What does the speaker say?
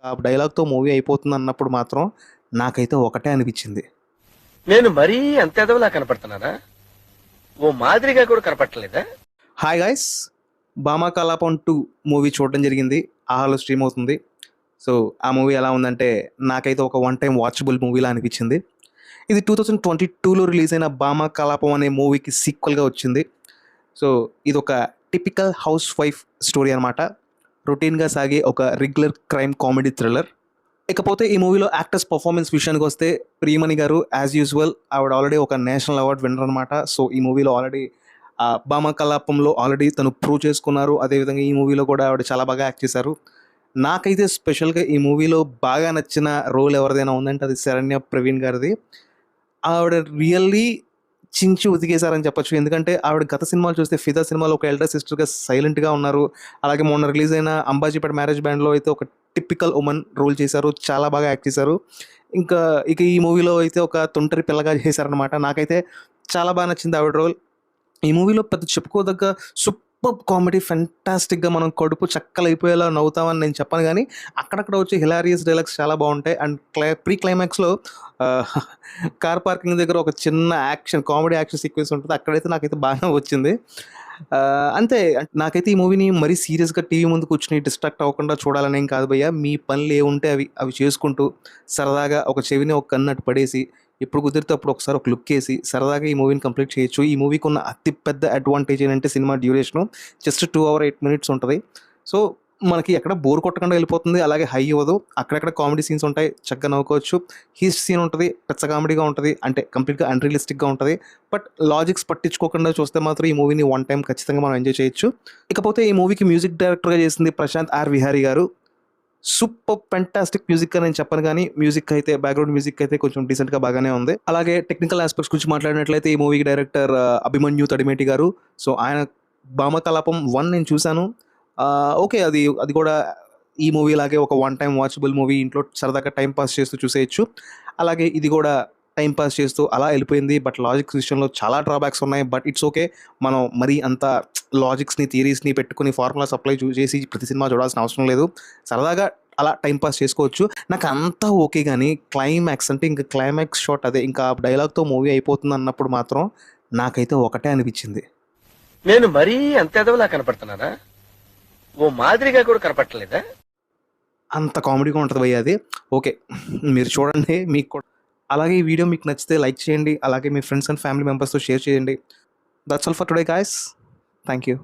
ఆ డైలాగ్‌తో మూవీ అయిపోతుందన్నప్పుడు మాత్రం నాకైతే ఒకటే అనిపిచ్చింది. నేను మరీ అంత ఎదవలా కనపడుతున్నానా? ఓ మాదిరిగా కూడా కనపడట్లేదా? Hi guys! 'Bhama Kalapam 2' movie చూడడం జరిగింది. ఆహాలో స్ట్రీమ్ అవుతుంది. సో, ఆ మూవీ ఎలా ఉందంటే నాకైతే ఒక వన్ టైమ్ వాచబుల్ మూవీలా అనిపిచ్చింది. ఇది 2022లో రిలీజ్ అయిన 'భామా కలాపం' అనే మూవీకి సీక్వెల్‌గా వచ్చింది. సో, ఇదొక టిపికల్ హౌస్ వైఫ్ స్టోరీ అనమాట. రొటీన్‌గా సాగే ఒక రెగ్యులర్ క్రైమ్ కామెడీ థ్రిల్లర్. ఇకపోతే ఈ మూవీలో యాక్టర్స్ పర్ఫార్మెన్స్ విషయానికొస్తే ప్రియమణి గారు యాజ్ యూజువల్ ఆవిడ ఆల్రెడీ ఒక నేషనల్ అవార్డ్ విన్నర్ అనమాట. సో, ఈ మూవీలో ఆల్రెడీ 'భామా కలాపంలో' ఆల్రెడీ తను ప్రూవ్ చేసుకున్నారు. అదేవిధంగా ఈ మూవీలో కూడా ఆవిడ చాలా బాగా యాక్ట్ చేశారు. నాకైతే స్పెషల్‌గా ఈ మూవీలో బాగా నచ్చిన రోల్ ఎవరిదైనా ఉందంటే అది శరణ్య ప్రవీణ్ గారిది. ఆవిడ రియల్లీ చించి ఉతికేసారని చెప్పొచ్చు. ఎందుకంటే ఆవిడ గత సినిమాలు చూస్తే 'ఫిదా' సినిమాలో ఒక ఎల్డర్ సిస్టర్‌గా సైలెంట్‌గా ఉన్నారు. అలాగే మొన్న రిలీజ్ అయిన 'అంబాజీపేట మ్యారేజ్ బ్యాండ్‌లో' అయితే ఒక టిపికల్ వుమన్ రోల్ చేశారు. చాలా బాగా యాక్ట్ చేశారు. ఇంకా ఇక ఈ మూవీలో అయితే ఒక తుంటరి పిల్లగా చేశారనమాట. నాకైతే చాలా బాగా నచ్చింది ఆవిడ రోల్. ఈ మూవీలో పెద్ద చెప్పుకోదగ్గ సూపర్బ్ కామెడీ ఫెంటాస్టిక్‌గా మనం కడుపు చక్కలైపోయేలా నవ్వుతామని నేను చెప్పను గానీ, అక్కడక్కడ వచ్చే హిలారియస్ డైలాగ్స్ చాలా బావుంటాయి. అండ్ ప్రీ క్లైమాక్స్‌లో ఆహ్, కార్ పార్కింగ్ దగ్గర ఒక చిన్న కామెడీ యాక్షన్ సీక్వెన్స్ ఉంటది. అక్కడైతే నాకైతే బాగా వచ్చింది. అంతే నాకైతే ఈ మూవీని మరీ సీరియస్‌గా టీవీ ముందు కూర్చొని డిస్ట్రాక్ట్ అవ్వకుండా చూడాలనేం కాదు భయ్యా. మీ పనులేవుంటే అవి చేసుకుంటూ సరదాగా ఒక చెవిని ఒక కన్ను అటు పడేసి ఎప్పుడు కుదిరితే అప్పుడు ఒకసారి ఒక లుక్కేసి సరదాగా ఈ మూవీని కంప్లీట్ చేయొచ్చు. ఈ మూవీకి ఉన్న అతి పెద్ద అడ్వాంటేజ్ ఏంటంటే cinema duration just 2 hour 8 minutes ఉంటది. సో, మనకి ఎక్కడ బోర్ కొట్టకుండా వెళ్ళిపోతుంది. అలాగే హై అవ్వదు. అక్కడక్కడ కామెడీ సీన్స్ ఉంటాయి. చక్కగా నవ్వుకోవచ్చు. హీస్ట్ సీన్ ఉంటది. పెచ్చ కామెడీగా ఉంటది. అంటే కంప్లీట్‌గా అన్‌రియలిస్టిక్‌గా ఉంటది. బట్ లాజిక్స్ పట్టించుకోకుండా చూస్తే మాత్రం ఈ మూవీని వన్ టైమ్ ఖచ్చితంగా మనం ఎంజాయ్ చేయొచ్చు. ఇకపోతే ఈ మూవీకి మ్యూజిక్ డైరెక్టర్‌గా చేసింది ప్రశాంత్ ఆర్ విహారీ గారు. సూపర్ ఫెంటాస్టిక్ మ్యూజిక్ అని నేను చెప్పను గానీ, మ్యూజిక్ అయితే బ్యాక్‌గ్రౌండ్ మ్యూజిక్ అయితే కొంచెం డీసెంట్‌గా బాగానే ఉంది. అలాగే టెక్నికల్ యాస్పెక్ట్స్ గురించి మాట్లాడినట్లయితే ఈ మూవీకి డైరెక్టర్ అభిమన్యు తడిమేటి గారు. సో, ఆయన 'భామ కలాపం 1' నేను చూసాను. ఓకే. అది కూడా ఈ మూవీ లాగే ఒక వన్ టైమ్ వాచబుల్ మూవీ. ఇంట్లో సరదాగా టైమ్ పాస్ చేస్తూ చూసేయొచ్చు. అలాగే ఇది కూడా టైమ్ పాస్ చేస్తూ అలా ఎళ్ళిపోయింది. బట్ లాజిక్స్ విషయంలో చాలా డ్రాబ్యాక్స్ ఉన్నాయి. But it's okay. మనం మరీ అంత లాజిక్స్‌ని, థియరీస్‌ని పెట్టుకొని ఫార్ములాస్ అప్లై చేసి ప్రతి సినిమా చూడాల్సిన అవసరం లేదు. సరదాగా అలా టైమ్ పాస్ చేసుకోవచ్చు. నాకంతా ఓకే గానీ క్లైమాక్స్ అంటే ఇంక క్లైమాక్స్ షాట్ అదే ఇంకా డైలాగ్‌తో మూవీ అయిపోతుందన్నప్పుడు మాత్రం నాకైతే ఒకటే అనిపిచ్చింది. నేను మరీ అంత ఎదవలా కనపడుతున్నానా? ఓ మాదిరిగా కూడా కనపడట్లేదా? అంత కామెడీగా ఉంటది భయ్యా అది. ఓకే. మీరు చూడండి. మీకు కూడా అలాగే ఈ వీడియో మీకు నచ్చితే లైక్ చేయండి. అలాగే మీ ఫ్రెండ్స్ అండ్ ఫ్యామిలీ మెంబర్స్‌తో షేర్ చేయండి. That's all for today guys. Thank you.